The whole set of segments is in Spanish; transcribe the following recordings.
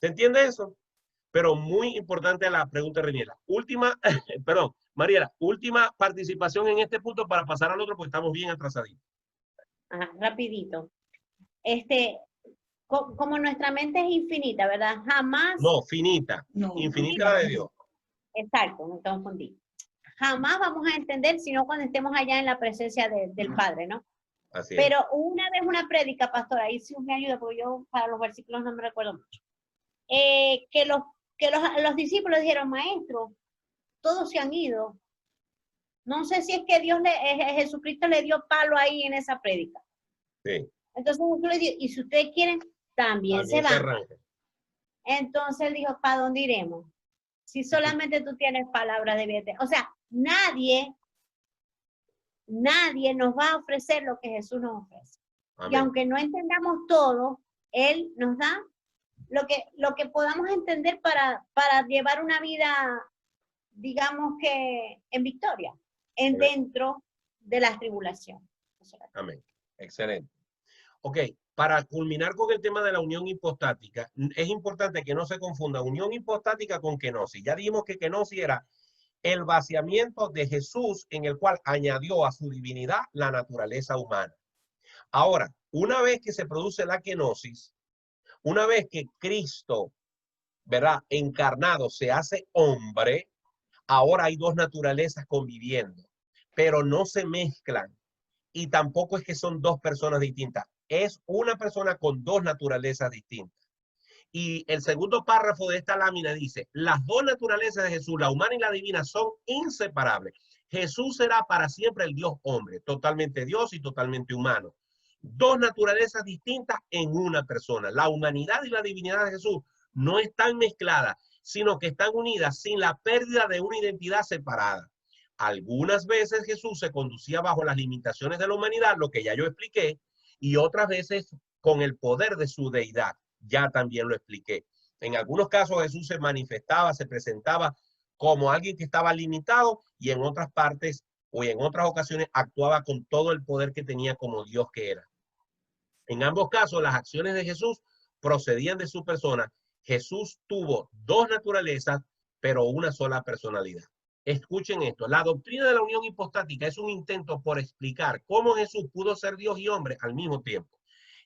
¿Se entiende eso? Pero muy importante la pregunta de Reniela. Última, perdón, Mariela, última participación en este punto para pasar al otro, porque estamos bien atrasaditos. Ajá, rapidito. Como nuestra mente es infinita, ¿verdad? Jamás. No, finita. No, Infinita la de Dios. Exacto, me confundí. Jamás vamos a entender, sino cuando estemos allá en la presencia del Padre, ¿no? Así es. Pero una vez una prédica, pastor, ahí sí me ayuda, porque yo para los versículos no me recuerdo mucho. Que los discípulos dijeron, maestro, todos se han ido. No sé si es que Jesucristo le dio palo ahí en esa prédica. Sí. Entonces Jesús le dijo, y si ustedes quieren, también se van. Entonces él dijo, ¿para dónde iremos? Si solamente tú tienes palabras de vida. O sea, nadie nos va a ofrecer lo que Jesús nos ofrece. Amén. Y aunque no entendamos todo, Él nos da lo que podamos entender para llevar una vida, digamos que en victoria, dentro de la tribulación. Amén. Excelente. Ok, para culminar con el tema de la unión hipostática, es importante que no se confunda unión hipostática con kenosis. Ya dijimos que kenosis era el vaciamiento de Jesús en el cual añadió a su divinidad la naturaleza humana. Ahora, una vez que se produce la kenosis, una vez que Cristo, ¿verdad?, encarnado se hace hombre, ahora hay dos naturalezas conviviendo, pero no se mezclan y tampoco es que son dos personas distintas. Es una persona con dos naturalezas distintas. Y el segundo párrafo de esta lámina dice, las dos naturalezas de Jesús, la humana y la divina, son inseparables. Jesús será para siempre el Dios hombre, totalmente Dios y totalmente humano. Dos naturalezas distintas en una persona. La humanidad y la divinidad de Jesús no están mezcladas, sino que están unidas sin la pérdida de una identidad separada. Algunas veces Jesús se conducía bajo las limitaciones de la humanidad, lo que ya yo expliqué, y otras veces con el poder de su deidad. Ya también lo expliqué. En algunos casos Jesús se manifestaba, se presentaba como alguien que estaba limitado y en otras partes o en otras ocasiones actuaba con todo el poder que tenía como Dios que era. En ambos casos las acciones de Jesús procedían de su persona. Jesús tuvo dos naturalezas, pero una sola personalidad. Escuchen esto, la doctrina de la unión hipostática es un intento por explicar cómo Jesús pudo ser Dios y hombre al mismo tiempo.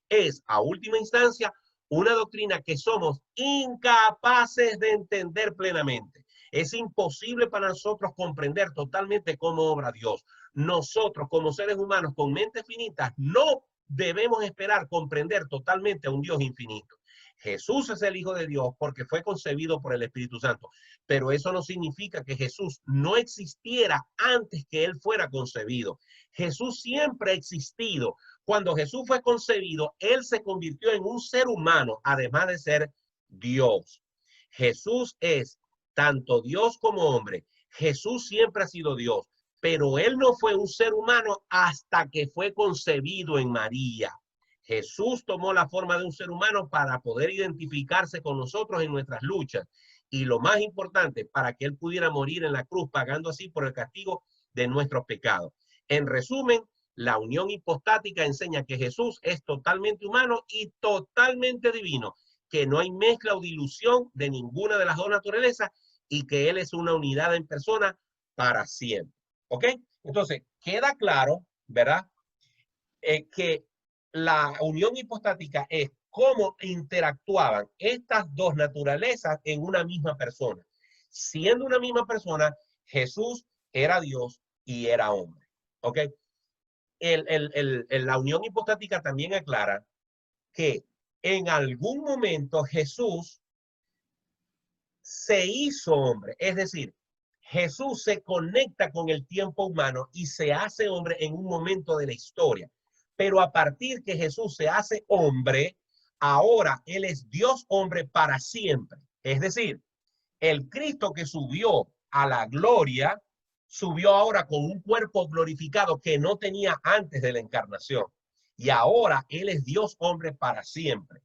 Es, a última instancia, una doctrina que somos incapaces de entender plenamente. Es imposible para nosotros comprender totalmente cómo obra Dios. Nosotros, como seres humanos con mentes finitas, no debemos esperar comprender totalmente a un Dios infinito. Jesús es el Hijo de Dios porque fue concebido por el Espíritu Santo, pero eso no significa que Jesús no existiera antes que él fuera concebido. Jesús siempre ha existido. Cuando Jesús fue concebido, él se convirtió en un ser humano, además de ser Dios. Jesús es tanto Dios como hombre. Jesús siempre ha sido Dios, pero él no fue un ser humano hasta que fue concebido en María. Jesús tomó la forma de un ser humano para poder identificarse con nosotros en nuestras luchas. Y lo más importante, para que él pudiera morir en la cruz, pagando así por el castigo de nuestros pecados. En resumen, la unión hipostática enseña que Jesús es totalmente humano y totalmente divino, que no hay mezcla o dilución de ninguna de las dos naturalezas y que él es una unidad en persona para siempre. ¿Ok? Entonces, queda claro, ¿verdad? Que la unión hipostática es cómo interactuaban estas dos naturalezas en una misma persona. Siendo una misma persona, Jesús era Dios y era hombre. ¿Ok? La unión hipostática también aclara que en algún momento Jesús se hizo hombre, es decir, Jesús se conecta con el tiempo humano y se hace hombre en un momento de la historia. Pero a partir que Jesús se hace hombre, ahora él es Dios hombre para siempre. Es decir, el Cristo que subió a la gloria, subió ahora con un cuerpo glorificado que no tenía antes de la encarnación. Y ahora él es Dios hombre para siempre.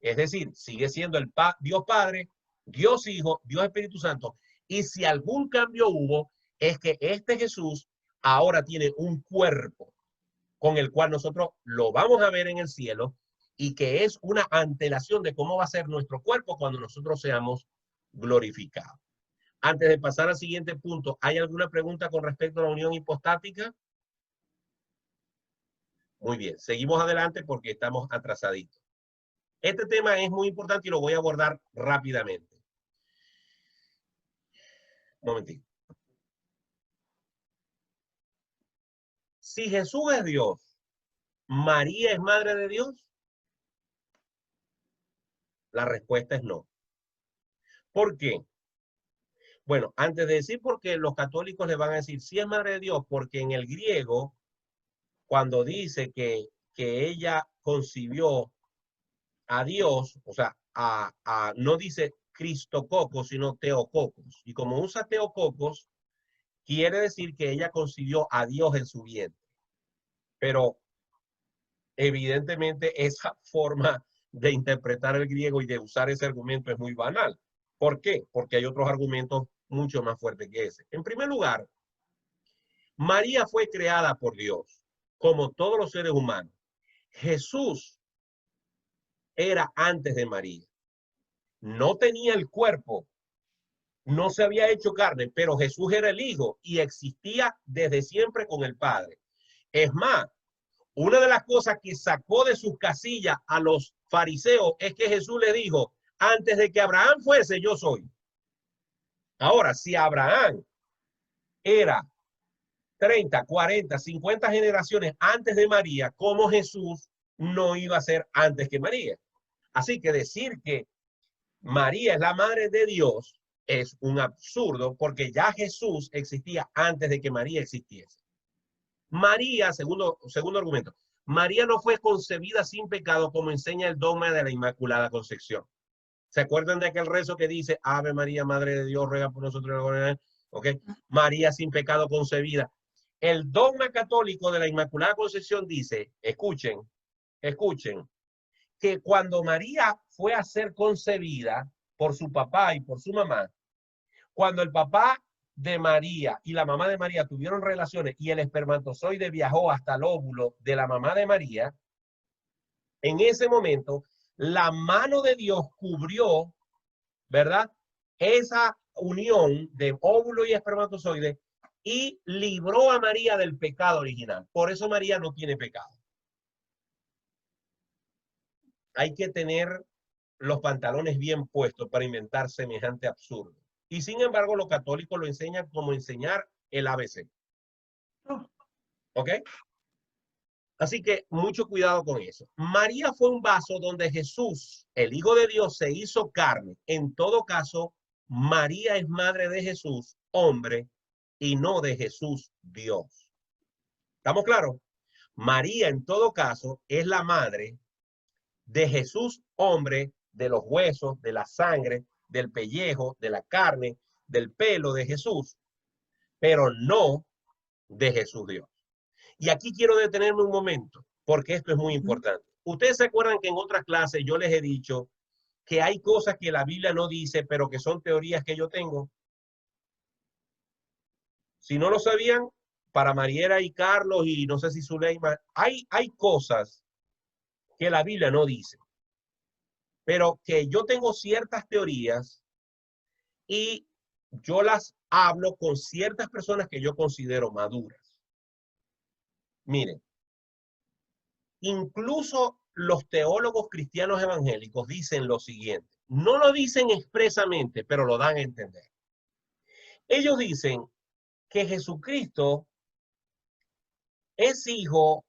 Es decir, sigue siendo el Dios Padre, Dios Hijo, Dios Espíritu Santo. Y si algún cambio hubo, es que este Jesús ahora tiene un cuerpo con el cual nosotros lo vamos a ver en el cielo y que es una antelación de cómo va a ser nuestro cuerpo cuando nosotros seamos glorificados. Antes de pasar al siguiente punto, ¿hay alguna pregunta con respecto a la unión hipostática? Muy bien, seguimos adelante porque estamos atrasaditos. Este tema es muy importante y lo voy a abordar rápidamente. Un momentito. Si Jesús es Dios, ¿María es madre de Dios? La respuesta es no. ¿Por qué? Bueno, antes de decir por qué, los católicos le van a decir si es madre de Dios, porque en el griego, cuando dice que ella concibió a Dios, o sea, no dice Cristococos, sino Teococos. Y como usa Teococos, quiere decir que ella concibió a Dios en su vientre. Pero evidentemente esa forma de interpretar el griego y de usar ese argumento es muy banal. ¿Por qué? Porque hay otros argumentos mucho más fuertes que ese. En primer lugar, María fue creada por Dios, como todos los seres humanos. Jesús era antes de María. No tenía el cuerpo, no se había hecho carne, pero Jesús era el Hijo y existía desde siempre con el Padre. Es más, una de las cosas que sacó de sus casillas a los fariseos es que Jesús le dijo, antes de que Abraham fuese, yo soy. Ahora, si Abraham era 30, 40, 50 generaciones antes de María, ¿cómo Jesús no iba a ser antes que María? Así que decir que María es la madre de Dios es un absurdo porque ya Jesús existía antes de que María existiese. María, segundo argumento, María no fue concebida sin pecado como enseña el dogma de la Inmaculada Concepción. ¿Se acuerdan de aquel rezo que dice, Ave María, Madre de Dios, ruega por nosotros? ¿Ok? María sin pecado concebida. El dogma católico de la Inmaculada Concepción dice, escuchen, que cuando María fue a ser concebida por su papá y por su mamá, cuando el papá de María y la mamá de María tuvieron relaciones y el espermatozoide viajó hasta el óvulo de la mamá de María, en ese momento la mano de Dios cubrió, ¿verdad? Esa unión de óvulo y espermatozoide y libró a María del pecado original. Por eso María no tiene pecado. Hay que tener los pantalones bien puestos para inventar semejante absurdo. Y sin embargo, los católicos lo enseñan como enseñar el ABC. ¿Ok? Así que mucho cuidado con eso. María fue un vaso donde Jesús, el Hijo de Dios, se hizo carne. En todo caso, María es madre de Jesús, hombre, y no de Jesús, Dios. ¿Estamos claros? María, en todo caso, es la madre de Jesús, hombre, de los huesos, de la sangre, del pellejo, de la carne, del pelo de Jesús, pero no de Jesús Dios. Y aquí quiero detenerme un momento, porque esto es muy importante. Ustedes se acuerdan que en otras clases yo les he dicho que hay cosas que la Biblia no dice, pero que son teorías que yo tengo. Si no lo sabían, para Mariela y Carlos y no sé si Zuleima, hay cosas que la Biblia no dice, pero que yo tengo ciertas teorías y yo las hablo con ciertas personas que yo considero maduras. Miren, incluso los teólogos cristianos evangélicos dicen lo siguiente. No lo dicen expresamente, pero lo dan a entender. Ellos dicen que Jesucristo es hijo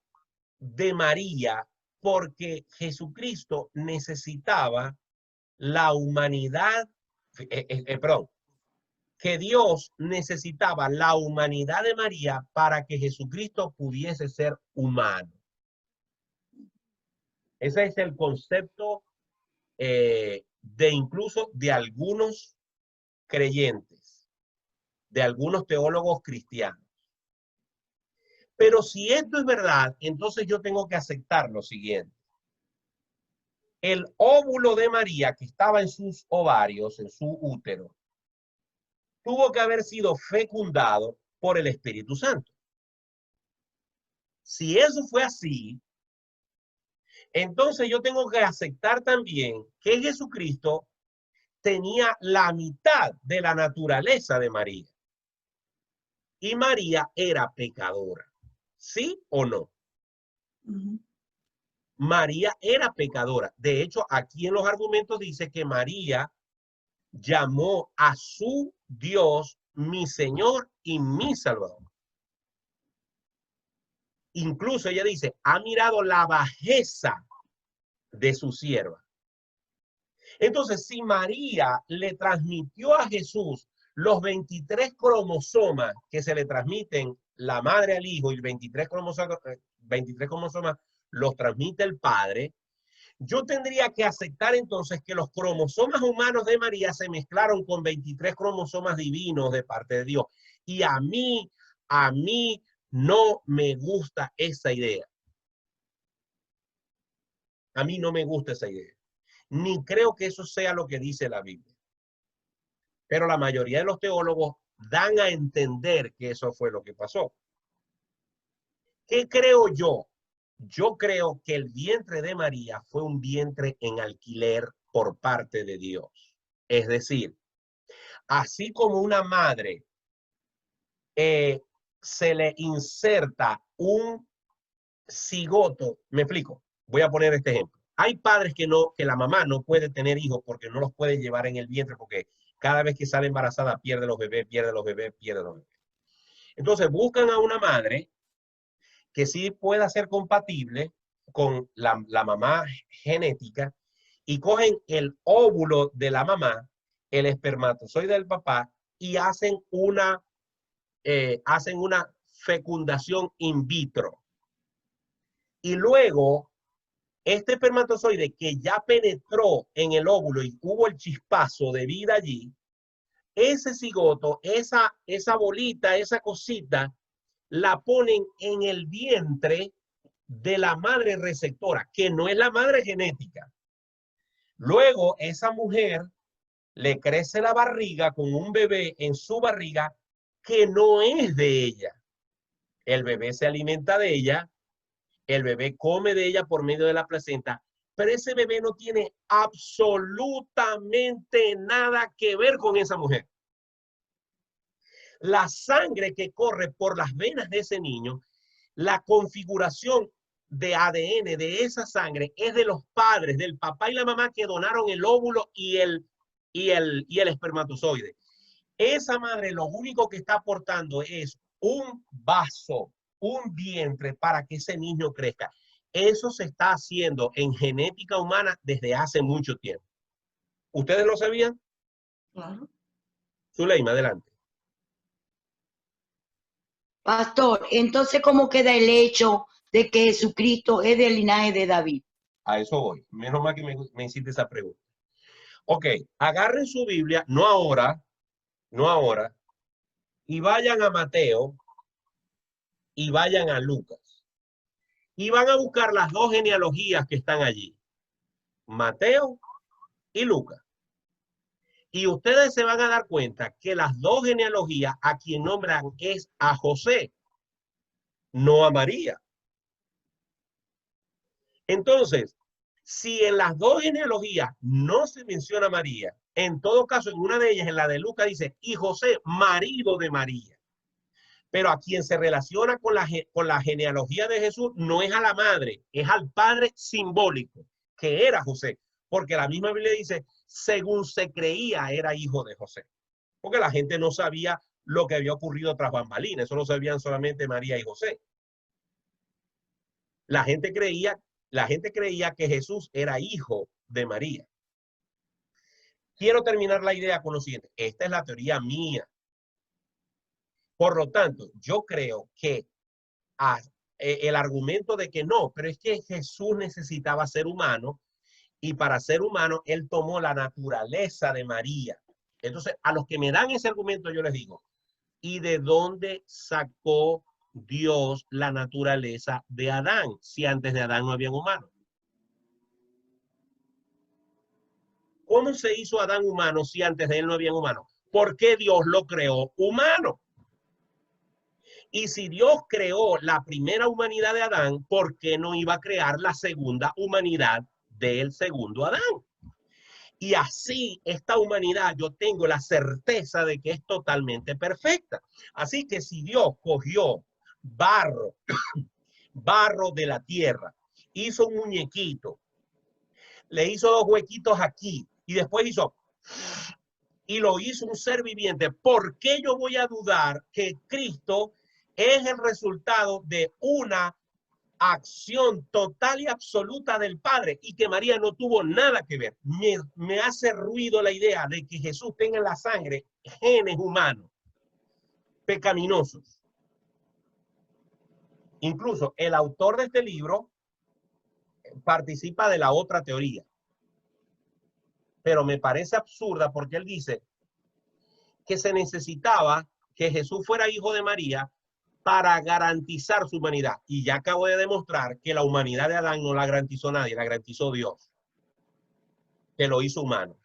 de María porque Jesucristo necesitaba la humanidad, perdón, que Dios necesitaba la humanidad de María para que Jesucristo pudiese ser humano. Ese es el concepto de incluso de algunos creyentes, de algunos teólogos cristianos. Pero si esto es verdad, entonces yo tengo que aceptar lo siguiente. El óvulo de María que estaba en sus ovarios, en su útero, tuvo que haber sido fecundado por el Espíritu Santo. Si eso fue así, Entonces yo tengo que aceptar también que Jesucristo tenía la mitad de la naturaleza de María. Y María era pecadora. ¿Sí o no? María era pecadora. De hecho, aquí en los argumentos dice que María llamó a su Dios mi Señor y mi Salvador. Incluso ella dice, ha mirado la bajeza de su sierva. Entonces, si María le transmitió a Jesús los 23 cromosomas que se le transmiten la madre al hijo y 23 cromosomas los transmite el padre, yo tendría que aceptar entonces que los cromosomas humanos de María se mezclaron con 23 cromosomas divinos de parte de Dios. Y a mí no me gusta esa idea. A mí no me gusta esa idea. Ni creo que eso sea lo que dice la Biblia. Pero la mayoría de los teólogos dan a entender que eso fue lo que pasó. ¿Qué creo yo? Yo creo que el vientre de María fue un vientre en alquiler por parte de Dios. Es decir, así como una madre se le inserta un cigoto, me explico, voy a poner este ejemplo. Hay padres que la mamá no puede tener hijos porque no los puede llevar en el vientre porque cada vez que sale embarazada pierde los bebés, pierde los bebés, pierde los bebés. Entonces buscan a una madre que sí pueda ser compatible con la mamá genética y cogen el óvulo de la mamá, el espermatozoide del papá y hacen una fecundación in vitro. Y luego, este espermatozoide que ya penetró en el óvulo y hubo el chispazo de vida allí, ese cigoto, esa bolita, esa cosita, la ponen en el vientre de la madre receptora, que no es la madre genética. Luego, esa mujer le crece la barriga con un bebé en su barriga que no es de ella. El bebé se alimenta de ella, el bebé come de ella por medio de la placenta, pero ese bebé no tiene absolutamente nada que ver con esa mujer. La sangre que corre por las venas de ese niño, la configuración de ADN de esa sangre es de los padres, del papá y la mamá que donaron el óvulo y el espermatozoide. Esa madre lo único que está aportando es un vaso, un vientre para que ese niño crezca. Eso se está haciendo en genética humana desde hace mucho tiempo. ¿Ustedes lo sabían? Claro. Zuleima, adelante. Pastor, entonces, ¿cómo queda el hecho de que Jesucristo es del linaje de David? A eso voy. Menos mal que me hiciste esa pregunta. Ok, agarren su Biblia, no ahora, y vayan a Mateo y vayan a Lucas. Y van a buscar las dos genealogías que están allí. Mateo y Lucas. Y ustedes se van a dar cuenta que las dos genealogías a quien nombran es a José, no a María. Entonces, si en las dos genealogías no se menciona a María, en todo caso, en una de ellas, en la de Lucas, dice, y José, marido de María. Pero a quien se relaciona con la genealogía de Jesús no es a la madre, es al padre simbólico, que era José. Porque la misma Biblia dice, según se creía, era hijo de José. Porque la gente no sabía lo que había ocurrido tras bambalinas, eso lo sabían solamente María y José. La gente creía que Jesús era hijo de María. Quiero terminar la idea con lo siguiente. Esta es la teoría mía. Por lo tanto, yo creo que el argumento de que no, pero es que Jesús necesitaba ser humano y para ser humano él tomó la naturaleza de María. Entonces, a los que me dan ese argumento yo les digo, ¿y de dónde sacó Dios la naturaleza de Adán si antes de Adán no había humanos? ¿Cómo se hizo Adán humano si antes de él no había humanos? ¿Por qué Dios lo creó humano? Y si Dios creó la primera humanidad de Adán, ¿por qué no iba a crear la segunda humanidad del segundo Adán? Y así esta humanidad, yo tengo la certeza de que es totalmente perfecta. Así que si Dios cogió barro, barro de la tierra, hizo un muñequito, le hizo 2 huequitos aquí y después hizo y lo hizo un ser viviente, ¿por qué yo voy a dudar que Cristo es el resultado de una acción total y absoluta del Padre y que María no tuvo nada que ver? Me hace ruido la idea de que Jesús tenga en la sangre genes humanos pecaminosos. Incluso el autor de este libro participa de la otra teoría, pero me parece absurda porque él dice que se necesitaba que Jesús fuera hijo de María para garantizar su humanidad. Y ya acabo de demostrar que la humanidad de Adán no la garantizó nadie, la garantizó Dios, que lo hizo humano.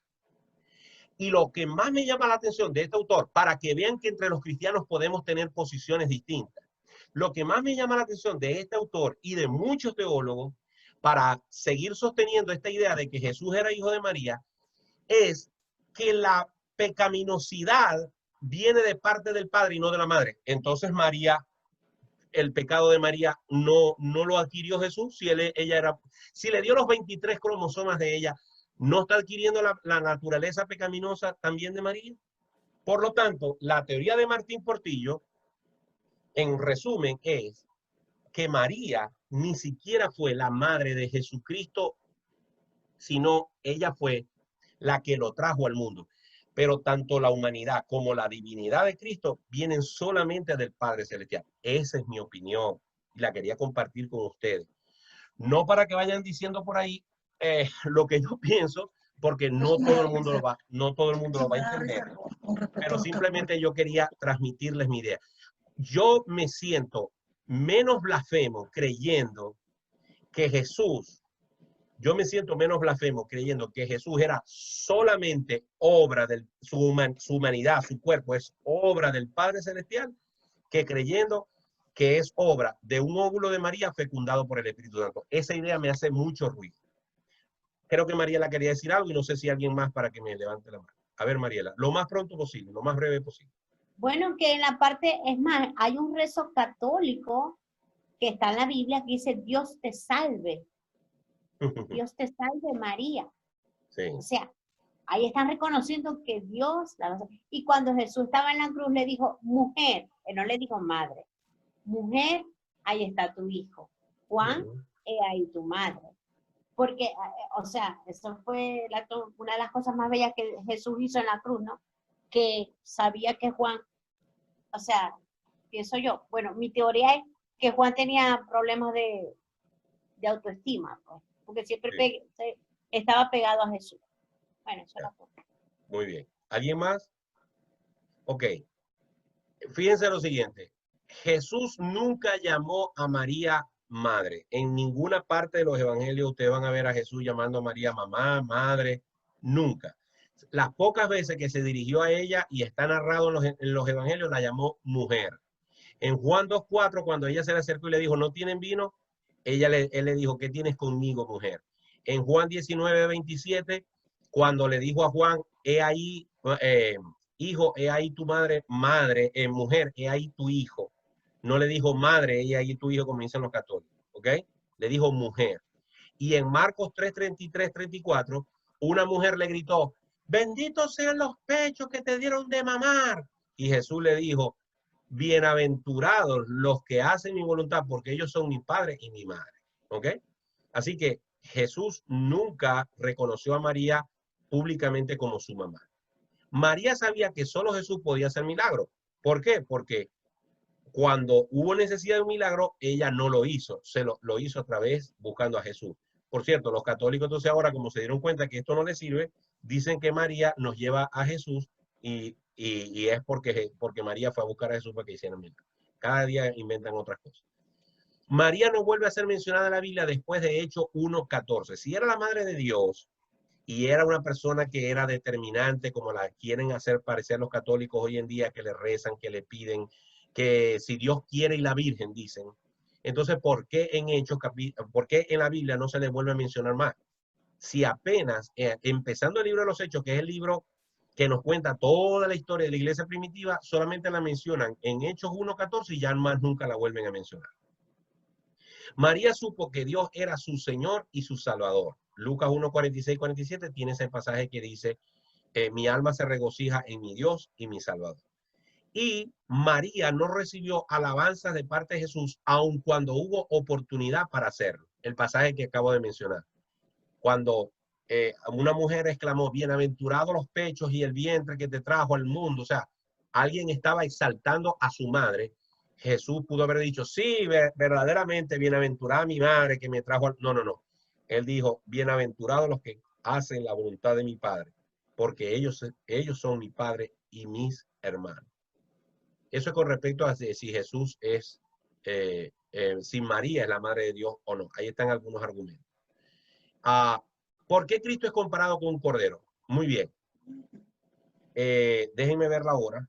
Y lo que más me llama la atención de este autor, para que vean que entre los cristianos podemos tener posiciones distintas, lo que más me llama la atención de este autor y de muchos teólogos, para seguir sosteniendo esta idea de que Jesús era hijo de María, es que la pecaminosidad viene de parte del padre y no de la madre. Entonces María, el pecado de María no lo adquirió Jesús. Si le dio los 23 cromosomas de ella, ¿no está adquiriendo la naturaleza pecaminosa también de María? Por lo tanto, la teoría de Martín Portillo, en resumen, es que María ni siquiera fue la madre de Jesucristo, sino ella fue la que lo trajo al mundo. Pero tanto la humanidad como la divinidad de Cristo vienen solamente del Padre Celestial. Esa es mi opinión y la quería compartir con ustedes. No para que vayan diciendo por ahí lo que yo pienso, porque no todo el mundo lo va a entender, pero simplemente yo quería transmitirles mi idea. Yo me siento menos blasfemo creyendo que Jesús Yo me siento menos blasfemo creyendo que Jesús era solamente obra de su humanidad, su cuerpo es obra del Padre Celestial, que creyendo que es obra de un óvulo de María fecundado por el Espíritu Santo. Esa idea me hace mucho ruido. Creo que Mariela quería decir algo y no sé si alguien más para que me levante la mano. A ver, Mariela, lo más pronto posible, lo más breve posible. Bueno, que en la parte, es más, hay un rezo católico que está en la Biblia que dice Dios te salve. Dios te salve María. Sí. O sea, ahí están reconociendo que Dios, y cuando Jesús estaba en la cruz le dijo, mujer, él no le dijo madre, mujer, ahí está tu hijo. Juan, ahí tu madre. Porque, o sea, eso fue una de las cosas más bellas que Jesús hizo en la cruz, ¿no? Que sabía que Juan, o sea, pienso yo, bueno, mi teoría es que Juan tenía problemas de autoestima, pues, porque siempre estaba pegado a Jesús. Bueno, eso la cosa. Muy bien. ¿Alguien más? Ok. Fíjense lo siguiente. Jesús nunca llamó a María madre. En ninguna parte de los evangelios ustedes van a ver a Jesús llamando a María mamá, madre. Nunca. Las pocas veces que se dirigió a ella y está narrado en los evangelios, la llamó mujer. En Juan 2:4, cuando ella se le acercó y le dijo, ¿no tienen vino? Él le dijo, ¿qué tienes conmigo, mujer? En Juan 19:27, cuando le dijo a Juan, he ahí, hijo, he ahí tu madre, mujer, he ahí tu hijo. No le dijo madre, he ahí tu hijo, como dicen los católicos, ¿ok? Le dijo mujer. Y en Marcos 3:33, 34, una mujer le gritó, benditos sean los pechos que te dieron de mamar. Y Jesús le dijo, bienaventurados los que hacen mi voluntad, porque ellos son mi padre y mi madre. ¿Ok? Así que Jesús nunca reconoció a María públicamente como su mamá. María sabía que solo Jesús podía hacer milagros. ¿Por qué? Porque cuando hubo necesidad de un milagro, ella no lo hizo. Lo hizo otra vez buscando a Jesús. Por cierto, los católicos entonces ahora, como se dieron cuenta que esto no les sirve, dicen que María nos lleva a Jesús y es porque María fue a buscar a Jesús para que hicieran milagros. Cada día inventan otras cosas. María no vuelve a ser mencionada en la Biblia después de Hechos 1:14. Si era la madre de Dios y era una persona que era determinante, como la quieren hacer parecer los católicos hoy en día, que le rezan, que le piden, que si Dios quiere y la Virgen, dicen. Entonces, ¿por qué en Hechos, por qué en la Biblia no se le vuelve a mencionar más? Si apenas, empezando el libro de los Hechos, que es el libro que nos cuenta toda la historia de la iglesia primitiva, solamente la mencionan en Hechos 1:14 y ya más nunca la vuelven a mencionar. María supo que Dios era su Señor y su Salvador. Lucas 1:46-47 tiene ese pasaje que dice, mi alma se regocija en mi Dios y mi Salvador. Y María no recibió alabanzas de parte de Jesús, aun cuando hubo oportunidad para hacerlo. El pasaje que acabo de mencionar. Cuando una mujer exclamó, bienaventurados los pechos y el vientre que te trajo al mundo. O sea, alguien estaba exaltando a su madre. Jesús pudo haber dicho, sí, verdaderamente, bienaventurada mi madre que me trajo al... No, no, no. Él dijo, bienaventurados los que hacen la voluntad de mi Padre, porque ellos son mi Padre y mis hermanos. Eso es con respecto a si Jesús es, si María es la madre de Dios o no. Ahí están algunos argumentos. ¿Por qué Cristo es comparado con un cordero? Muy bien. Déjenme ver la hora.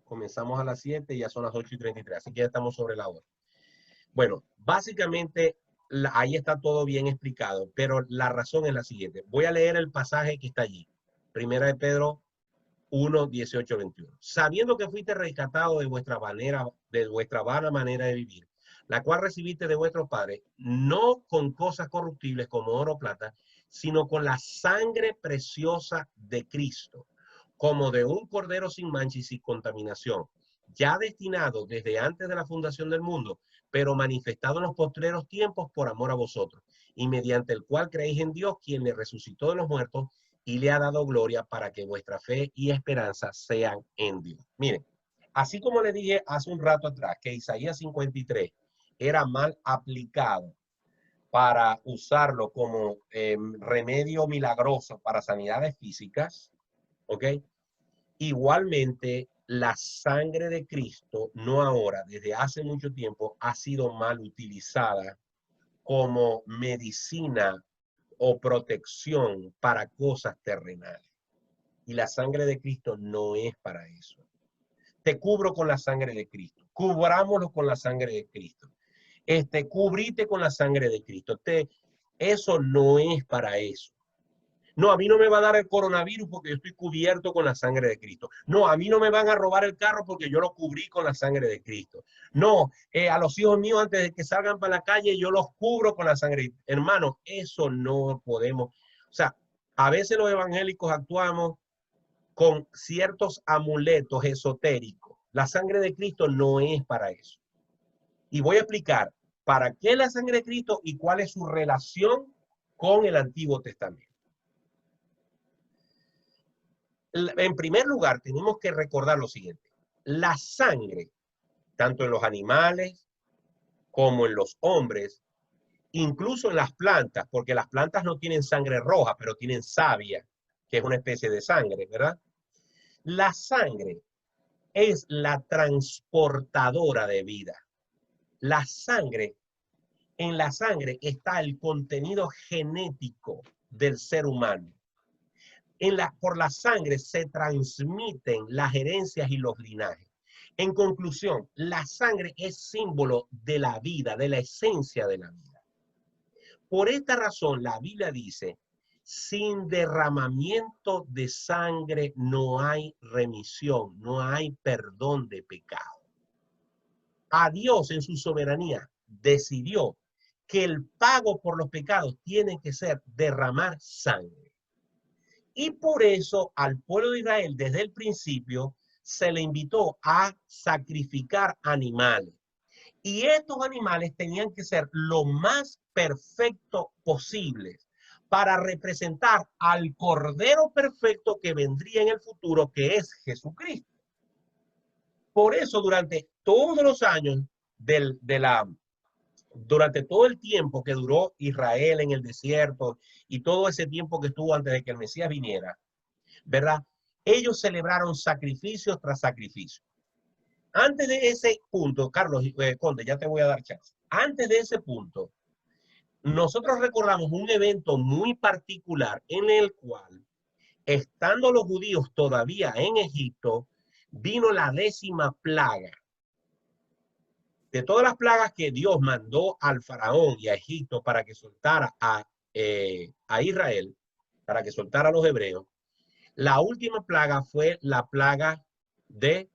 Comenzamos a las 7 y ya son las 8:33, así que ya estamos sobre la hora. Bueno, básicamente ahí está todo bien explicado, pero la razón es la siguiente. Voy a leer el pasaje que está allí. Primera de Pedro 1:18-21. Sabiendo que fuiste rescatado de vuestra vana manera de vivir, la cual recibiste de vuestros padres, no con cosas corruptibles como oro o plata, sino con la sangre preciosa de Cristo, como de un cordero sin mancha y sin contaminación, ya destinado desde antes de la fundación del mundo, pero manifestado en los postreros tiempos por amor a vosotros, y mediante el cual creéis en Dios, quien le resucitó de los muertos y le ha dado gloria, para que vuestra fe y esperanza sean en Dios. Miren, así como le dije hace un rato atrás que Isaías 53 era mal aplicado para usarlo como remedio milagroso para sanidades físicas, ¿ok? Igualmente, la sangre de Cristo, no ahora, desde hace mucho tiempo, ha sido mal utilizada como medicina o protección para cosas terrenales. Y la sangre de Cristo no es para eso. Te cubro con la sangre de Cristo. Cubrámoslo con la sangre de Cristo. Cubrite con la sangre de Cristo. Eso no es para eso. No, a mí no me va a dar el coronavirus porque yo estoy cubierto con la sangre de Cristo. No, a mí no me van a robar el carro porque yo lo cubrí con la sangre de Cristo. No, a los hijos míos antes de que salgan para la calle yo los cubro con la sangre. Hermano, eso no podemos. O sea, a veces los evangélicos actuamos con ciertos amuletos esotéricos. La sangre de Cristo no es para eso. Y voy a explicar para qué la sangre de Cristo y cuál es su relación con el Antiguo Testamento. En primer lugar, tenemos que recordar lo siguiente. La sangre, tanto en los animales como en los hombres, incluso en las plantas, porque las plantas no tienen sangre roja, pero tienen savia, que es una especie de sangre, ¿verdad? La sangre es la transportadora de vida. La sangre, en la sangre está el contenido genético del ser humano. Por la sangre se transmiten las herencias y los linajes. En conclusión, la sangre es símbolo de la vida, de la esencia de la vida. Por esta razón, la Biblia dice, sin derramamiento de sangre no hay remisión, no hay perdón de pecado. A Dios en su soberanía decidió que el pago por los pecados tiene que ser derramar sangre. Y por eso al pueblo de Israel desde el principio se le invitó a sacrificar animales. Y estos animales tenían que ser lo más perfecto posible para representar al Cordero perfecto que vendría en el futuro, que es Jesucristo. Por eso durante todos los años durante todo el tiempo que duró Israel en el desierto y todo ese tiempo que estuvo antes de que el Mesías viniera, ¿verdad? Ellos celebraron sacrificio tras sacrificio. Antes de ese punto, Carlos Conde, ya te voy a dar chance. Antes de ese punto, nosotros recordamos un evento muy particular en el cual, estando los judíos todavía en Egipto, vino la 10ª plaga. De todas las plagas que Dios mandó al faraón y a Egipto para que soltara a Israel, para que soltara a los hebreos, la última plaga fue la plaga de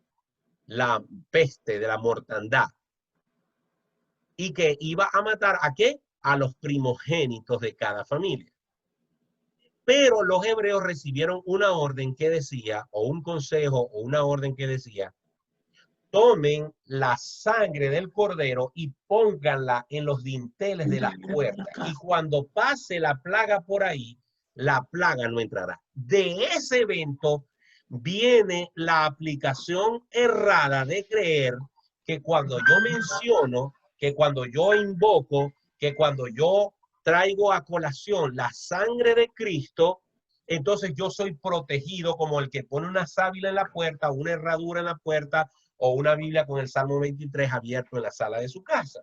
la peste, de la mortandad. Y que iba a matar ¿a qué? A los primogénitos de cada familia. Pero los hebreos recibieron una orden que decía, o un consejo, o una orden que decía, tomen la sangre del cordero y pónganla en los dinteles de las puertas. Y cuando pase la plaga por ahí, la plaga no entrará. De ese evento viene la aplicación errada de creer que cuando yo menciono, que cuando yo invoco, que cuando yo traigo a colación la sangre de Cristo, entonces yo soy protegido como el que pone una sábila en la puerta, una herradura en la puerta, o una Biblia con el Salmo 23 abierto en la sala de su casa.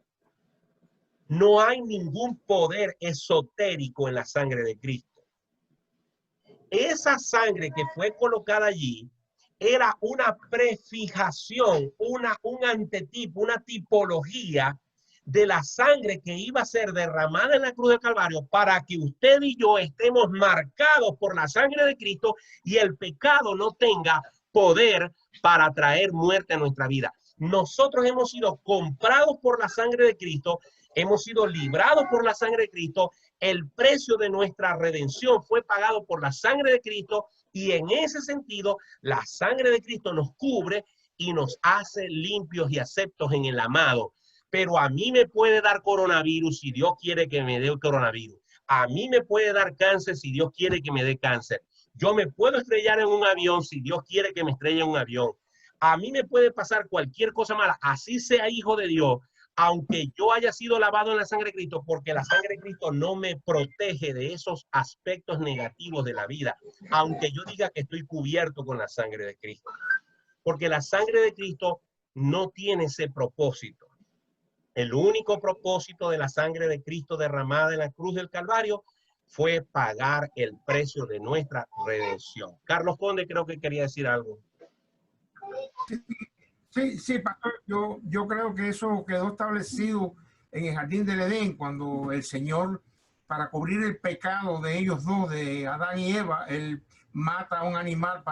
No hay ningún poder esotérico en la sangre de Cristo. Esa sangre que fue colocada allí era una prefijación, un antetipo, una tipología de la sangre que iba a ser derramada en la cruz del Calvario para que usted y yo estemos marcados por la sangre de Cristo y el pecado no tenga poder para traer muerte a nuestra vida. Nosotros hemos sido comprados por la sangre de Cristo, hemos sido librados por la sangre de Cristo, el precio de nuestra redención fue pagado por la sangre de Cristo y en ese sentido la sangre de Cristo nos cubre y nos hace limpios y aceptos en el amado. Pero a mí me puede dar coronavirus si Dios quiere que me dé coronavirus. A mí me puede dar cáncer si Dios quiere que me dé cáncer. Yo me puedo estrellar en un avión si Dios quiere que me estrelle en un avión. A mí me puede pasar cualquier cosa mala, así sea hijo de Dios, aunque yo haya sido lavado en la sangre de Cristo, porque la sangre de Cristo no me protege de esos aspectos negativos de la vida, aunque yo diga que estoy cubierto con la sangre de Cristo. Porque la sangre de Cristo no tiene ese propósito. El único propósito de la sangre de Cristo derramada en la cruz del Calvario fue pagar el precio de nuestra redención. Carlos Conde creo que quería decir algo. Sí, pastor, yo creo que eso quedó establecido en el jardín del Edén, cuando el Señor, para cubrir el pecado de ellos dos, de Adán y Eva, él mata a un animal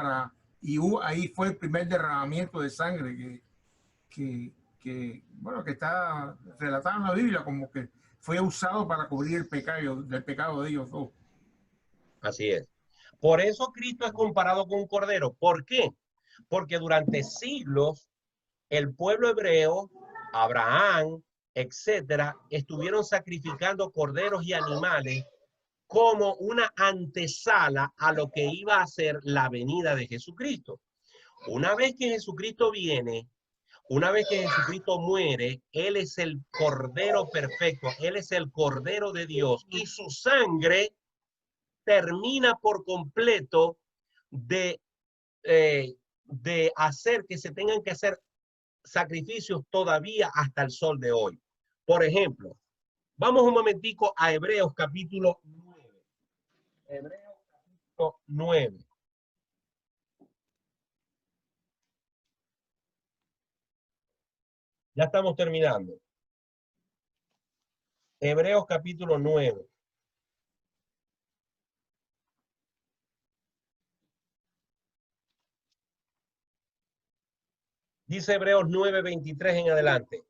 y ahí fue el primer derramamiento de sangre que está relatado en la Biblia, como que fue usado para cubrir el pecado de ellos dos. Así es. Por eso Cristo es comparado con un cordero. ¿Por qué? Porque durante siglos el pueblo hebreo, Abraham, etcétera, estuvieron sacrificando corderos y animales como una antesala a lo que iba a ser la venida de Jesucristo. Una vez que Jesucristo viene, una vez que Jesucristo muere, Él es el Cordero perfecto, Él es el Cordero de Dios y su sangre termina por completo de hacer que se tengan que hacer sacrificios todavía hasta el sol de hoy. Por ejemplo, vamos un momentico a Hebreos capítulo 9. Hebreos capítulo 9. Ya estamos terminando. Hebreos capítulo 9. Dice Hebreos 9:23 en adelante.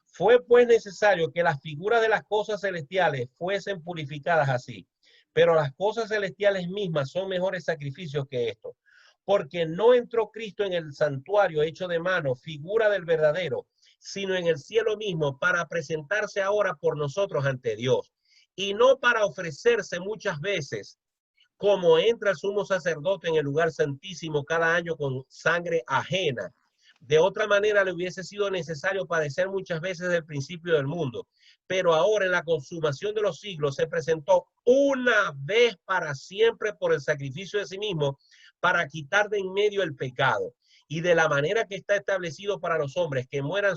Fue pues necesario que las figuras de las cosas celestiales fuesen purificadas así, pero las cosas celestiales mismas son mejores sacrificios que estos, porque no entró Cristo en el santuario hecho de mano, figura del verdadero, sino en el cielo mismo, para presentarse ahora por nosotros ante Dios, y no para ofrecerse muchas veces, como entra el sumo sacerdote en el lugar santísimo cada año con sangre ajena. De otra manera le hubiese sido necesario padecer muchas veces del principio del mundo, pero ahora en la consumación de los siglos se presentó una vez para siempre por el sacrificio de sí mismo para quitar de en medio el pecado. Y de la manera que está establecido para los hombres que mueran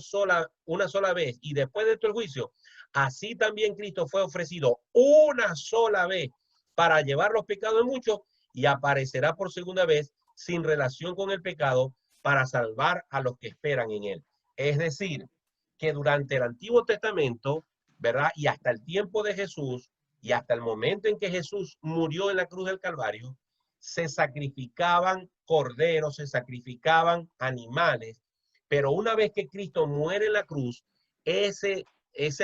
una sola vez y después de el juicio, así también Cristo fue ofrecido una sola vez para llevar los pecados de muchos y aparecerá por segunda vez sin relación con el pecado para salvar a los que esperan en él. Es decir, que durante el Antiguo Testamento, ¿verdad? Y hasta el tiempo de Jesús, y hasta el momento en que Jesús murió en la cruz del Calvario, se sacrificaban corderos, se sacrificaban animales, pero una vez que Cristo muere en la cruz, ese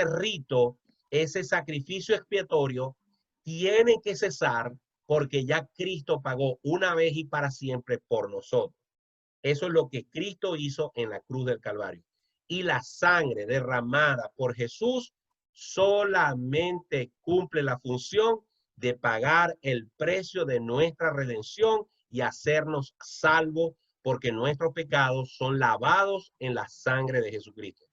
rito, ese sacrificio expiatorio, tiene que cesar porque ya Cristo pagó una vez y para siempre por nosotros. Eso es lo que Cristo hizo en la cruz del Calvario. Y la sangre derramada por Jesús solamente cumple la función de pagar el precio de nuestra redención y hacernos salvos, porque nuestros pecados son lavados en la sangre de Jesucristo.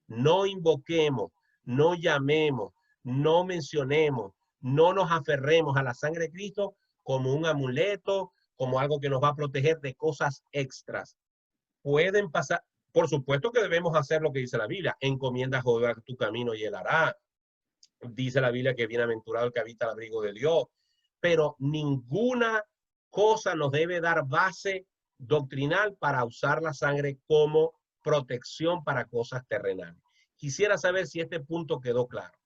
No invoquemos, no llamemos, no mencionemos, no nos aferremos a la sangre de Cristo como un amuleto, como algo que nos va a proteger de cosas extras. Pueden pasar, por supuesto que debemos hacer lo que dice la Biblia, encomienda a Jehová tu camino y él hará. Dice la Biblia que bienaventurado el que habita al abrigo de Dios, pero ninguna cosa nos debe dar base doctrinal para usar la sangre como protección para cosas terrenales. Quisiera saber si este punto quedó claro.